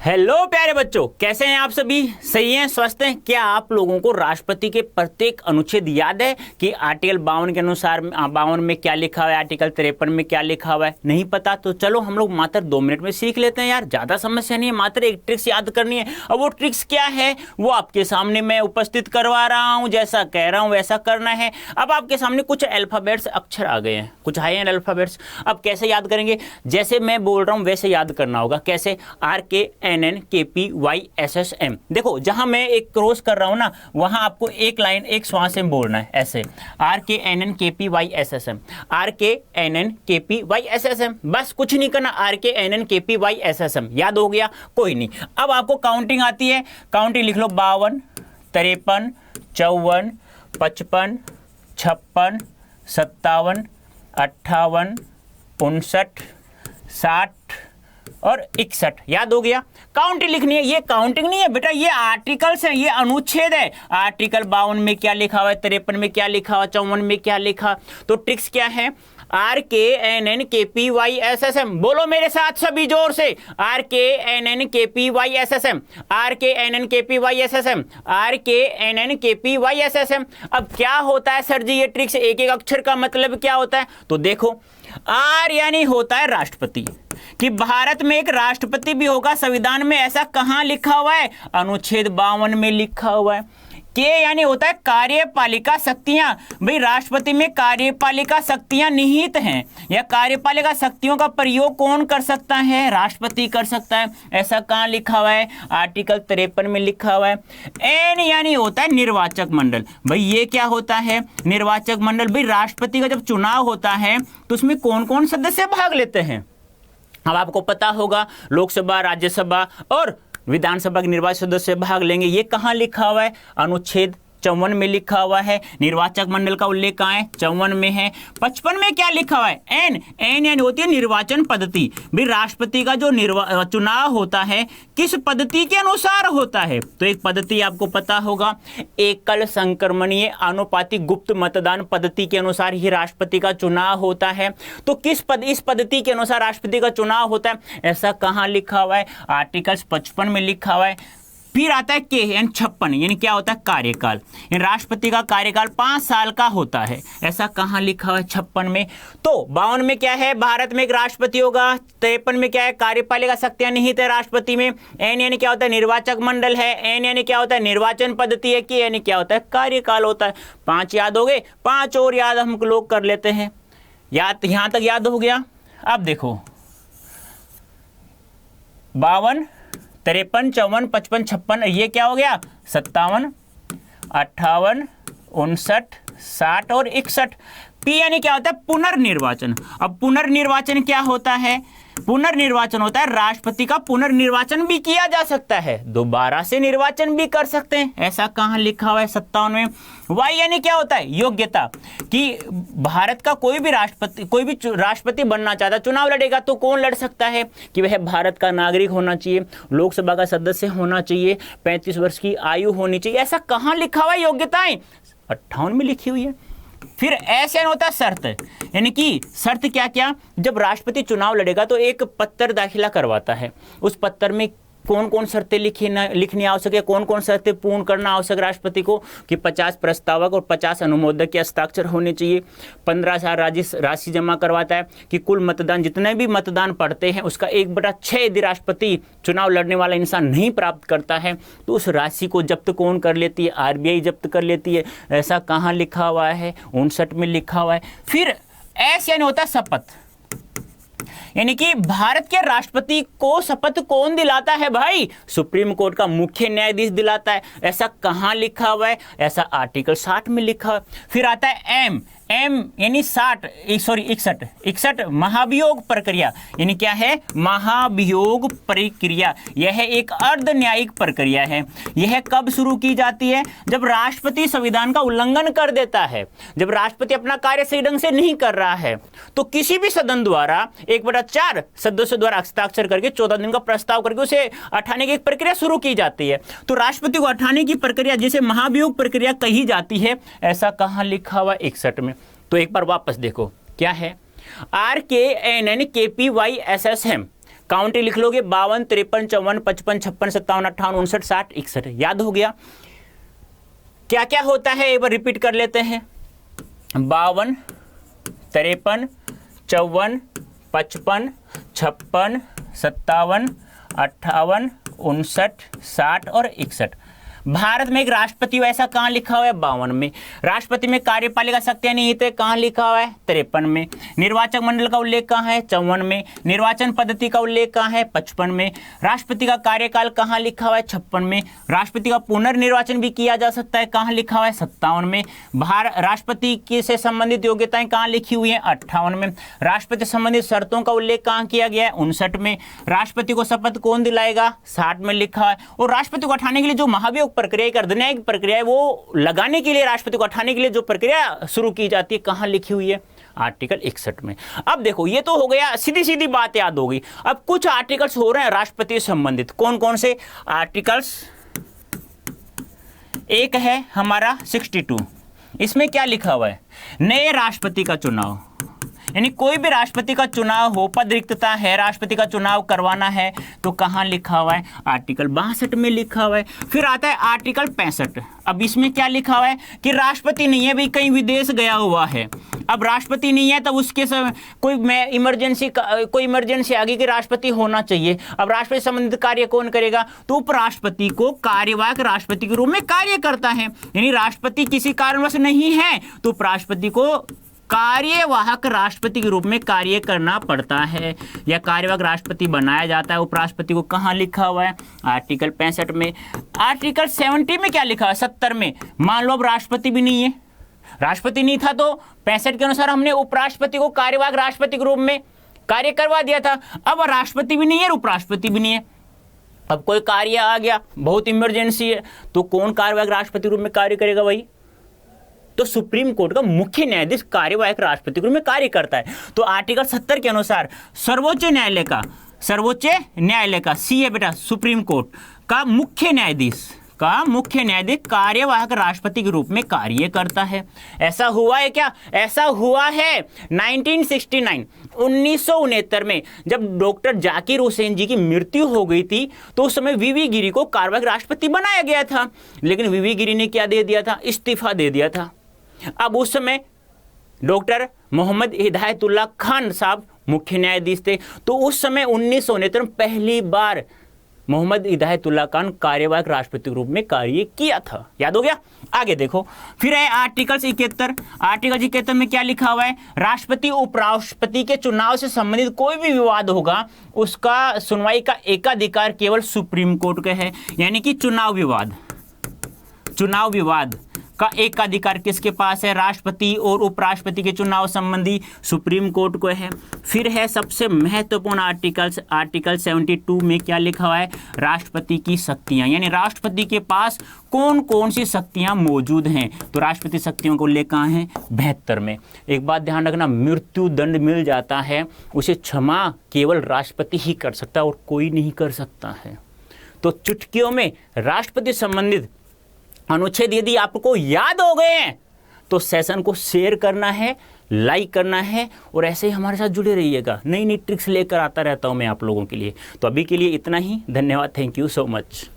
Hello प्यारे बच्चों, कैसे हैं आप सभी? सही हैं, स्वस्थ हैं? क्या आप लोगों को राष्ट्रपति के प्रत्येक अनुच्छेद याद है कि आर्टिकल 52 के अनुसार 52 में क्या लिखा हुआ है, आर्टिकल 53 में क्या लिखा हुआ है? नहीं पता तो चलो हम लोग मात्र 2 मिनट में सीख लेते हैं यार। ज़्यादा समस्या नहीं है, मात्र एक ट्रिक्स याद करनी है। और वो ट्रिक्स क्या है वो आपके सामने मैं उपस्थित करवा रहा हूँ। जैसा कह रहा हूँ वैसा करना है। अब आपके सामने कुछ अल्फ़ाबेट्स अक्षर आ गए हैं, कुछ आए हैं अल्फ़ाबेट्स। अब कैसे याद करेंगे? जैसे मैं बोल रहा हूँ वैसे याद करना होगा। कैसे? RKNNKPYSSM। देखो, जहां मैं एक क्रॉस कर रहा हूं ना, वहां आपको एक लाइन एक श्वास में बोलना है, ऐसे RKNNKPYSSM, RKNNKPYSSM। बस कुछ नहीं करना, RKNNKPYSSM। याद हो गया? कोई नहीं। अब आपको काउंटिंग आती है, काउंटिंग लिख लो। 52, 53, 54, 55, 56, 57, 58, 59, 60 और 61। याद हो गया? काउंटिंग लिखनी है। ये काउंटिंग नहीं है बेटा, ये आर्टिकल्स है, ये अनुच्छेद है। आर्टिकल 52 में क्या लिखा हुआ है, 53 में क्या लिखा हुआ, 54 में क्या लिखा। तो ट्रिक्स क्या है? RKNNKPYSSM। बोलो मेरे साथ सभी जोर से, RKNNKPYSSM, RKNNKPYSSM, RKNNKPYSSM। अब क्या होता है सर जी ये ट्रिक्स? एक एक अक्षर का मतलब क्या होता है? तो देखो, R यानी होता है राष्ट्रपति, कि भारत में एक राष्ट्रपति भी होगा। संविधान में ऐसा कहां लिखा हुआ है? अनुच्छेद 52 में लिखा हुआ है। के यानी होता है कार्यपालिका शक्तियां। भाई, राष्ट्रपति में कार्यपालिका शक्तियां निहित हैं, या कार्यपालिका शक्तियों का प्रयोग कौन कर सकता है? राष्ट्रपति कर सकता है। ऐसा कहां लिखा हुआ है? आर्टिकल 53 में लिखा हुआ है। एन यानी होता है निर्वाचक मंडल। भाई, ये क्या होता है? निर्वाचक मंडल। भाई, राष्ट्रपति का जब चुनाव होता है तो उसमें कौन कौन सदस्य भाग लेते हैं? अब आपको पता होगा, लोकसभा, राज्यसभा और विधानसभा के निर्वाचित सदस्य भाग लेंगे। ये कहाँ लिखा हुआ है? अनुच्छेद 54 में लिखा हुआ है। निर्वाचक मंडल का उल्लेख कहाँ है? 54 में है। 55 में क्या लिखा हुआ है? एन यानी होती है निर्वाचन पद्धति। भी राष्ट्रपति का जो चुनाव होता है किस पद्धति के अनुसार होता है? तो एक पद्धति आपको पता होगा, एकल संक्रमणीय आनुपातिक गुप्त मतदान पद्धति के अनुसार ही राष्ट्रपति का चुनाव होता है। तो इस पद्धति के अनुसार राष्ट्रपति का चुनाव होता है। ऐसा कहाँ लिखा हुआ है? आर्टिकल्स 55 में लिखा हुआ है। फिर आता है के यानी 56, यानी क्या होता है? कार्यकाल। राष्ट्रपति का कार्यकाल 5 साल का होता है। ऐसा कहाँ लिखा हुआ है? 56 में। तो 52 में क्या है? भारत में एक राष्ट्रपति होगा। 53 में क्या है? कार्यपालिका शक्तियां निहित है राष्ट्रपति में। एन यानी क्या होता है? निर्वाचक मंडल है। एन यानी क्या होता है? निर्वाचन पद्धति है। के यानी क्या होता है? कार्यकाल होता है। 5 याद हो गए। 5 और याद हम लोग कर लेते हैं। याद यहां तक याद हो गया। अब देखो, 52, 53, 54, 55, 56, ये क्या हो गया? 57, 58, 59, 60 और 61। पी यानी क्या होता है? पुनर्निर्वाचन। अब पुनर्निर्वाचन क्या होता है? पुनर्निर्वाचन होता है राष्ट्रपति का पुनर्निर्वाचन भी किया जा सकता है, दोबारा से निर्वाचन भी कर सकते हैं। ऐसा कहाँ लिखा हुआ है? 57 में। वाई यानी क्या होता है? योग्यता, कि भारत का कोई भी राष्ट्रपति बनना चाहता, चुनाव लड़ेगा तो कौन लड़ सकता है? कि वह भारत का नागरिक होना चाहिए, लोकसभा का सदस्य होना चाहिए, 35 वर्ष की आयु होनी चाहिए। ऐसा कहाँ लिखा हुआ है योग्यताएं? 58 में लिखी हुई है। फिर ऐसे होता है शर्त, यानी कि शर्त क्या क्या? जब राष्ट्रपति चुनाव लड़ेगा तो एक पत्र दाखिला करवाता है। उस पत्र में कौन कौन शर्तें लिखनी आवश्यक है, कौन कौन शर्तें पूर्ण करना आवश्यक राष्ट्रपति को? कि 50 प्रस्तावक और 50 अनुमोदक के हस्ताक्षर होने चाहिए। 15,000 राशि जमा करवाता है, कि कुल मतदान, जितने भी मतदान पड़ते हैं उसका 1/6 यदि राष्ट्रपति चुनाव लड़ने वाला इंसान नहीं प्राप्त करता है तो उस राशि को जब्त कौन कर लेती है? RBI जब्त कर लेती है। ऐसा कहाँ लिखा हुआ है? 59 में लिखा हुआ है। फिर ऐसे यानी होता है शपथ, यानी कि भारत के राष्ट्रपति को शपथ कौन दिलाता है? भाई, सुप्रीम कोर्ट का मुख्य न्यायाधीश दिलाता है। ऐसा कहाँ लिखा हुआ है? ऐसा आर्टिकल 60 में लिखा है। फिर आता है एम यानी 61 महाभियोग प्रक्रिया, यानी क्या है? महाभियोग प्रक्रिया। यह एक अर्ध न्यायिक प्रक्रिया है। यह कब शुरू की जाती है? जब राष्ट्रपति संविधान का उल्लंघन कर देता है, जब राष्ट्रपति अपना कार्य सही ढंग से नहीं कर रहा है, तो किसी भी सदन द्वारा 1/4 सदस्यों द्वारा हस्ताक्षर करके 14 दिन का प्रस्ताव करके उसे हटाने की एक प्रक्रिया शुरू की जाती है। तो राष्ट्रपति को हटाने की प्रक्रिया जिसे महाभियोग प्रक्रिया कही जाती है। ऐसा कहाँ लिखा हुआ? 61 में। तो एक बार वापस देखो क्या है? RKNNKPYSSM काउंटिंग लिख लोगे 52, 53, 54, 55, 56, 57, 58, 59, 60, 61। याद हो गया क्या क्या होता है, एक बार रिपीट कर लेते हैं। 52, 53, 54, 55, 56, 57, 58, 59, 60 और 61। भारत में एक राष्ट्रपति वैसा कहाँ लिखा हुआ है? 52 में। राष्ट्रपति में कार्यपालिका शक्तियां निहित है, कहाँ लिखा हुआ है? 53 में। निर्वाचक मंडल का उल्लेख कहाँ है? 54 में। निर्वाचन पद्धति का उल्लेख कहाँ है? 55 में। राष्ट्रपति का कार्यकाल कहाँ लिखा हुआ है? 56 में। राष्ट्रपति का पुनर्निर्वाचन भी किया जा सकता है, कहाँ लिखा हुआ है? 57 में। राष्ट्रपति से संबंधित योग्यताएं कहाँ लिखी हुई है? 58 में। राष्ट्रपति संबंधित शर्तों का उल्लेख कहाँ किया गया है? 59 में। राष्ट्रपति को शपथ कौन दिलाएगा? 60 में लिखा है। और राष्ट्रपति को हटाने के लिए जो महाभियोग प्रक्रिया, एक अर्धन्यायिक प्रक्रिया है, वो लगाने के लिए, राष्ट्रपति को हटाने के लिए जो प्रक्रिया शुरू की जाती है, कहां लिखी हुई है? आर्टिकल 61 में। अब देखो ये तो हो गया, सीधी सीधी बात याद हो गई। अब कुछ आर्टिकल्स हो रहे हैं राष्ट्रपति से संबंधित। कौन कौन से आर्टिकल्स? एक है हमारा 62, इसमें क्या लिखा हुआ है? नए राष्ट्रपति का चुनाव, यानी कोई भी राष्ट्रपति का चुनाव हो, पद रिक्तता है, राष्ट्रपति का चुनाव करवाना है, तो कहाँ लिखा हुआ है? आर्टिकल 62 में लिखा हुआ है। फिर आता है आर्टिकल 65। अब इसमें क्या लिखा हुआ है कि राष्ट्रपति नहीं है, भाई कहीं विदेश गया हुआ है, अब राष्ट्रपति नहीं है, तब उसके समय कोई इमरजेंसी आ गई कि राष्ट्रपति होना चाहिए। अब राष्ट्रपति संबंधित कार्य कौन करेगा? तो उपराष्ट्रपति को कार्यवाहक राष्ट्रपति के रूप में कार्य करता है। यानी राष्ट्रपति किसी कारणवश नहीं है तो उपराष्ट्रपति को कार्यवाहक राष्ट्रपति के रूप में कार्य करना पड़ता है, या कार्यवाहक राष्ट्रपति बनाया जाता है उपराष्ट्रपति को। कहाँ लिखा हुआ है? आर्टिकल 65 में। आर्टिकल 70 में क्या लिखा है? 70 में, मान लो अब राष्ट्रपति भी नहीं है, राष्ट्रपति नहीं था तो 65 के अनुसार हमने उपराष्ट्रपति को कार्यवाहक राष्ट्रपति के रूप में कार्य करवा दिया था। अब राष्ट्रपति भी नहीं है, उपराष्ट्रपति भी नहीं है, अब कोई कार्य आ गया, बहुत इमरजेंसी है, तो कौन कार्यवाहक राष्ट्रपति के रूप में कार्य करेगा? भाई तो सुप्रीम कोर्ट का मुख्य न्यायाधीश कार्यवाहक राष्ट्रपति के रूप में कार्य करता है। तो आर्टिकल 70 के अनुसार सर्वोच्च न्यायालय का सी है बेटा, सुप्रीम कोर्ट का मुख्य न्यायाधीश कार्यवाहक राष्ट्रपति के रूप में कार्य करता है। ऐसा हुआ है क्या? ऐसा हुआ है 1969 में, जब डॉक्टर जाकिर हुसैन जी की मृत्यु हो गई थी, तो उस समय वीवी गिरी को कार्यवाहक राष्ट्रपति बनाया गया था, लेकिन वीवी गिरी ने क्या दे दिया था? इस्तीफा दे दिया था। अब उस समय डॉक्टर मोहम्मद हिदायतुल्लाह खान साहब मुख्य न्यायाधीश थे, तो उस समय 1969 में पहली बार मोहम्मद हिदायतुल्लाह खान कार्यवाहक राष्ट्रपति के रूप में कार्य किया था। याद हो गया? आगे देखो, फिर है आर्टिकल 71। आर्टिकल 71 में क्या लिखा हुआ है? राष्ट्रपति उपराष्ट्रपति के चुनाव से संबंधित कोई भी विवाद होगा, उसका सुनवाई का एकाधिकार केवल सुप्रीम कोर्ट का है। यानी कि चुनाव विवाद का एकाधिकार किसके पास है? राष्ट्रपति और उपराष्ट्रपति के चुनाव संबंधी सुप्रीम कोर्ट को है। फिर है सबसे महत्वपूर्ण आर्टिकल 72 में क्या लिखा हुआ है? राष्ट्रपति की शक्तियां, यानी राष्ट्रपति के पास कौन कौन सी शक्तियां मौजूद हैं। तो राष्ट्रपति शक्तियों को उल्लेख कहाँ है? 72 में। एक बात ध्यान रखना, मृत्यु दंड मिल जाता है, उसे क्षमा केवल राष्ट्रपति ही कर सकता है और कोई नहीं कर सकता है। तो चुटकियों में राष्ट्रपति संबंधित अनुच्छेद यदि आपको याद हो गए हैं तो सेशन को शेयर करना है, लाइक करना है, और ऐसे ही हमारे साथ जुड़े रहिएगा। नई नई ट्रिक्स लेकर आता रहता हूं मैं आप लोगों के लिए। तो अभी के लिए इतना ही, धन्यवाद, थैंक यू सो मच।